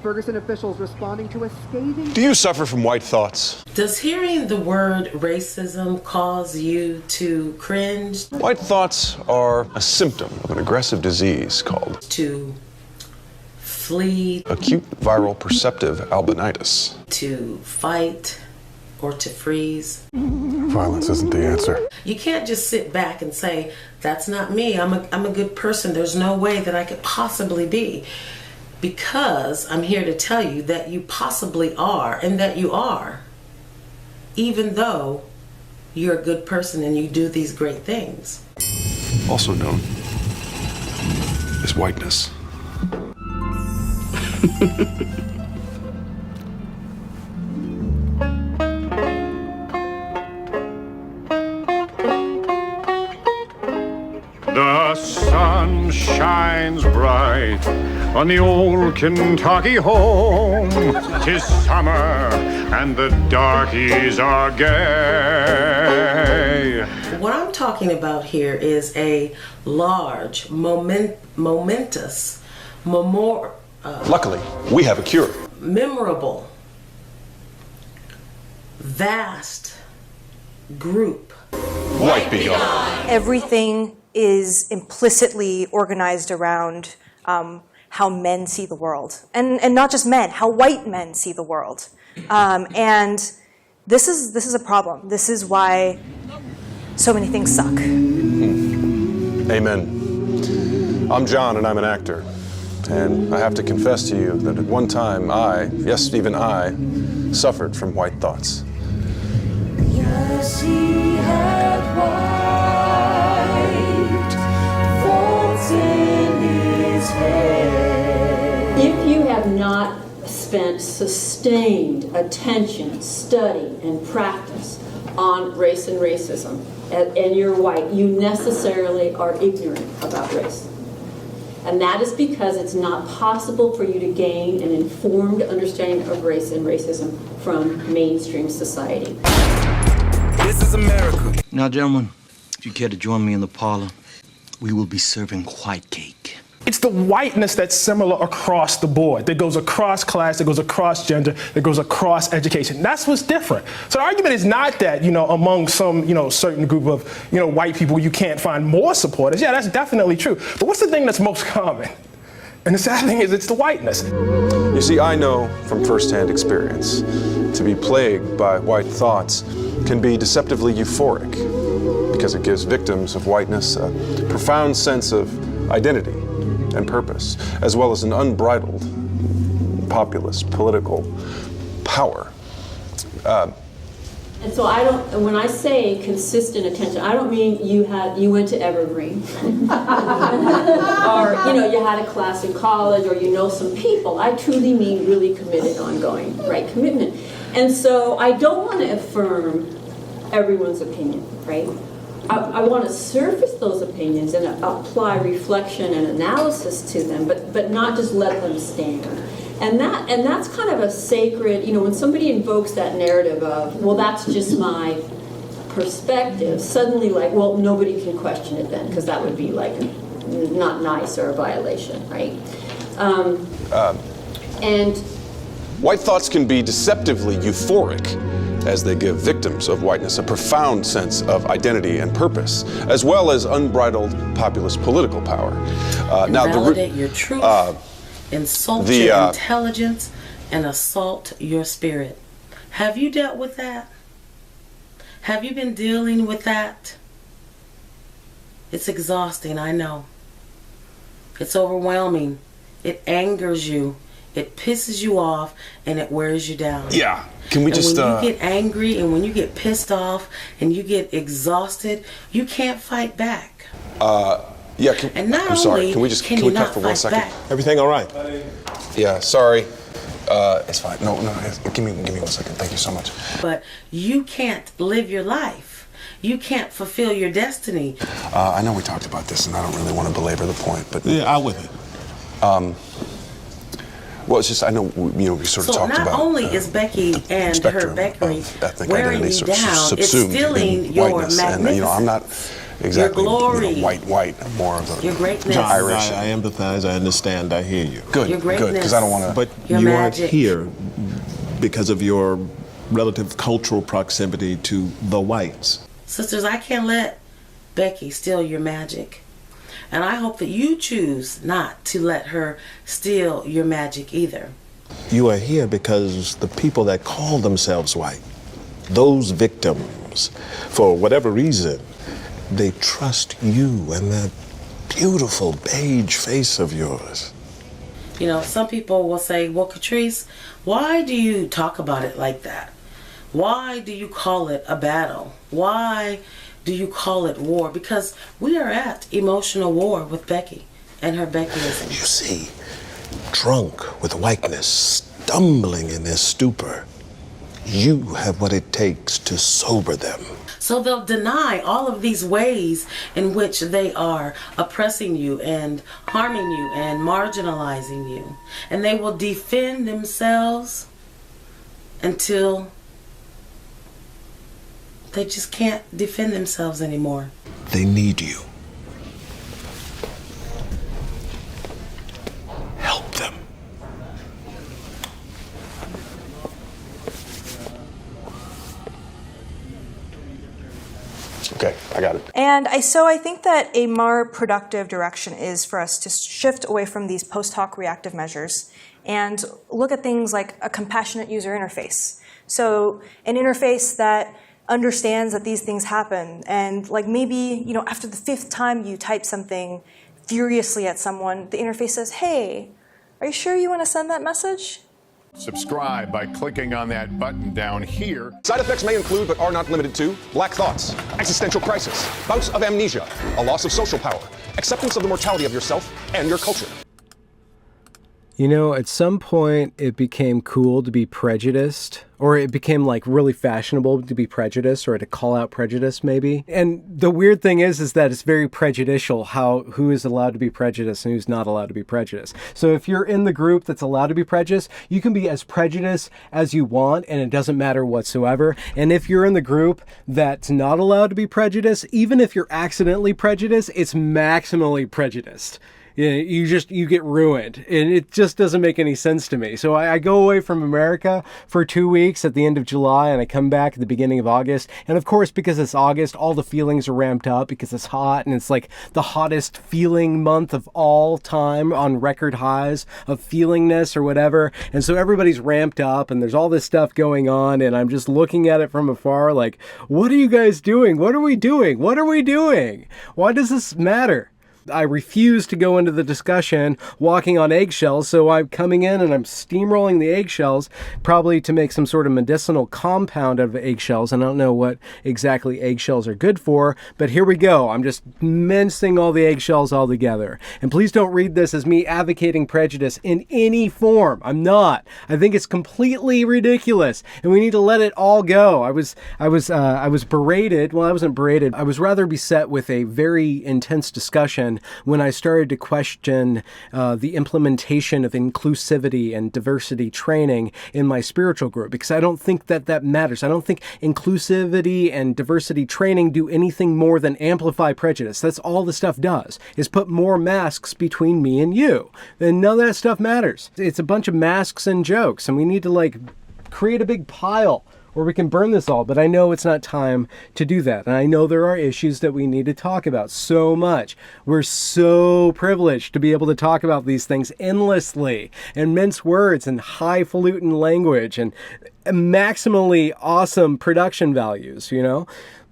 Ferguson officials responding to a scathing... Do you suffer from white thoughts? Does hearing the word racism cause you to cringe? White thoughts are a symptom of an aggressive disease called... To flee? Acute viral perceptive albinitis. To fight? Or to freeze? Violence isn't the answer. You can't just sit back and say, that's not me, I'm a good person, there's no way that I could possibly be. Because I'm here to tell you that you possibly are, and that you are. Even though you're a good person and you do these great things. Also known as whiteness. The sun shines bright on the old Kentucky home. 'Tis summer and the darkies are gay. What I'm talking about here is a large, momentous, luckily, we have a cure. Memorable, vast group. White be gone. Everything is implicitly organized around how men see the world. And not just men, how white men see the world. And this is a problem. This is why so many things suck. Amen. I'm John and I'm an actor. And I have to confess to you that at one time yes, even I, suffered from white thoughts. Yes, he had white thoughts in his head. If you have not spent sustained attention, study, and practice on race and racism, and you're white, you necessarily are ignorant about race. And that is because it's not possible for you to gain an informed understanding of race and racism from mainstream society. This is America. Now, gentlemen, if you care to join me in the parlor, we will be serving white cake. It's the whiteness that's similar across the board, that goes across class, that goes across gender, that goes across education. That's what's different. So the argument is not that, among some, certain group of, white people, you can't find more supporters. Yeah, that's definitely true. But what's the thing that's most common? And the sad thing is, it's the whiteness. You see, I know from firsthand experience, to be plagued by white thoughts can be deceptively euphoric because it gives victims of whiteness a profound sense of identity and purpose, as well as an unbridled populist political power. And so when I say consistent attention, I don't mean you went to Evergreen or you had a class in college or some people. I truly mean really committed, ongoing, right, commitment. And so I don't want to affirm everyone's opinion, right? I want to surface those opinions and apply reflection and analysis to them, but not just let them stand. And that's kind of a sacred, when somebody invokes that narrative of, well, that's just my perspective, suddenly well, nobody can question it then, because that would be not nice or a violation, right? And white thoughts can be deceptively euphoric as they give victims of whiteness a profound sense of identity and purpose, as well as unbridled populist political power. Validate your truth, insult your intelligence, and assault your spirit. Have you dealt with that? Have you been dealing with that? It's exhausting, I know. It's overwhelming. It angers you. It pisses you off, and it wears you down. Yeah. Can we just... when you get angry and when you get pissed off and you get exhausted, you can't fight back. Yeah, and not I'm sorry. only Can we cut for 1 second? Back. Everything all right? Yeah, sorry. It's fine. No, give me 1 second. Thank you so much. But you can't live your life. You can't fulfill your destiny. I know we talked about this, and I don't really want to belabor the point, but... Yeah, I'm with it. Well, it's just, I know, we sort of talked about... So not only is Becky and her Beckery wearing you down, it's stealing your magnificence. And, I'm not, exactly Your glory. white, more of a Your greatness. Irish. I empathize, I understand, I hear you. Good, Your greatness. good, because I don't want to. But Your you magic. aren't here because of your relative cultural proximity to the whites. Sisters, I can't let Becky steal your magic. And I hope that you choose not to let her steal your magic either. You are here because the people that call themselves white, those victims, for whatever reason, they trust you and that beautiful beige face of yours. You know, some people will say, well, Catrice, why do you talk about it like that? Why do you call it a battle? Why do you call it war? Because we are at emotional war with Becky and her Beckyism. You see, drunk with whiteness, stumbling in their stupor, you have what it takes to sober them. So they'll deny all of these ways in which they are oppressing you and harming you and marginalizing you. And they will defend themselves until they just can't defend themselves anymore. They need you. Help them. Okay, I got it. And so I think that a more productive direction is for us to shift away from these post hoc reactive measures and look at things like a compassionate user interface. So an interface that understands that these things happen, and like maybe, after the 5th time you type something furiously at someone, the interface says, hey, are you sure you want to send that message? Subscribe by clicking on that button down here. Side effects may include, but are not limited to, black thoughts, existential crisis, bouts of amnesia, a loss of social power, acceptance of the mortality of yourself and your culture. At some point it became cool to be prejudiced, or it became like really fashionable to be prejudiced or to call out prejudice maybe. And the weird thing is that it's very prejudicial who is allowed to be prejudiced and who's not allowed to be prejudiced. So if you're in the group that's allowed to be prejudiced, you can be as prejudiced as you want and it doesn't matter whatsoever. And if you're in the group that's not allowed to be prejudiced, even if you're accidentally prejudiced, it's maximally prejudiced. You get ruined, and it just doesn't make any sense to me. So I go away from America for 2 weeks at the end of July, and I come back at the beginning of August. And of course, because it's August, all the feelings are ramped up because it's hot, and it's like the hottest feeling month of all time on record highs of feelingness or whatever. And so everybody's ramped up, and there's all this stuff going on, and I'm just looking at it from afar like, what are you guys doing? What are we doing? What are we doing? Why does this matter? I refuse to go into the discussion walking on eggshells, so I'm coming in and I'm steamrolling the eggshells, probably to make some sort of medicinal compound out of eggshells. And I don't know what exactly eggshells are good for, but here we go. I'm just mincing all the eggshells all together. And please don't read this as me advocating prejudice in any form. I'm not. I think it's completely ridiculous, and we need to let it all go. I was berated. Well, I wasn't berated. I was rather beset with a very intense discussion when I started to question the implementation of inclusivity and diversity training in my spiritual group, because I don't think that matters. I don't think inclusivity and diversity training do anything more than amplify prejudice. That's all the stuff does, is put more masks between me and you. And none of that stuff matters. It's a bunch of masks and jokes, and we need to create a big pile where we can burn this all, but I know it's not time to do that. And I know there are issues that we need to talk about so much. We're so privileged to be able to talk about these things endlessly and mince words and highfalutin language and maximally awesome production values,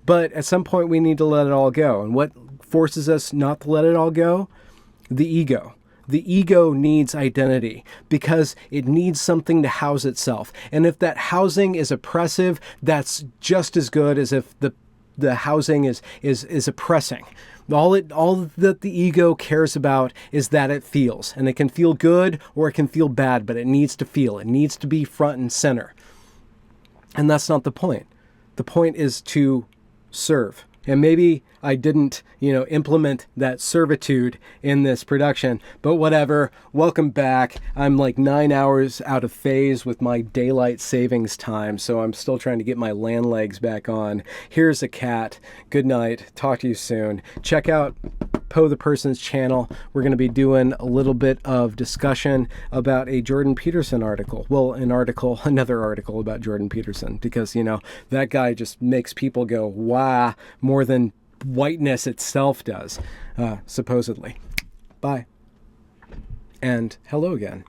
But at some point we need to let it all go. And what forces us not to let it all go? The ego. The ego needs identity because it needs something to house itself. And if that housing is oppressive, that's just as good as if the housing is oppressing. All that the ego cares about is that it feels. And it can feel good or it can feel bad, but it needs to feel. It needs to be front and center. And that's not the point. The point is to serve. And maybe I didn't, implement that servitude in this production, but whatever. Welcome back. I'm like 9 hours out of phase with my daylight savings time, so I'm still trying to get my land legs back on. Here's a cat. Good night. Talk to you soon. Check out Poe the Person's channel. We're going to be doing a little bit of discussion about a Jordan Peterson article. Well, another article about Jordan Peterson, because, that guy just makes people go, wow, more than whiteness itself does, supposedly. Bye. And hello again.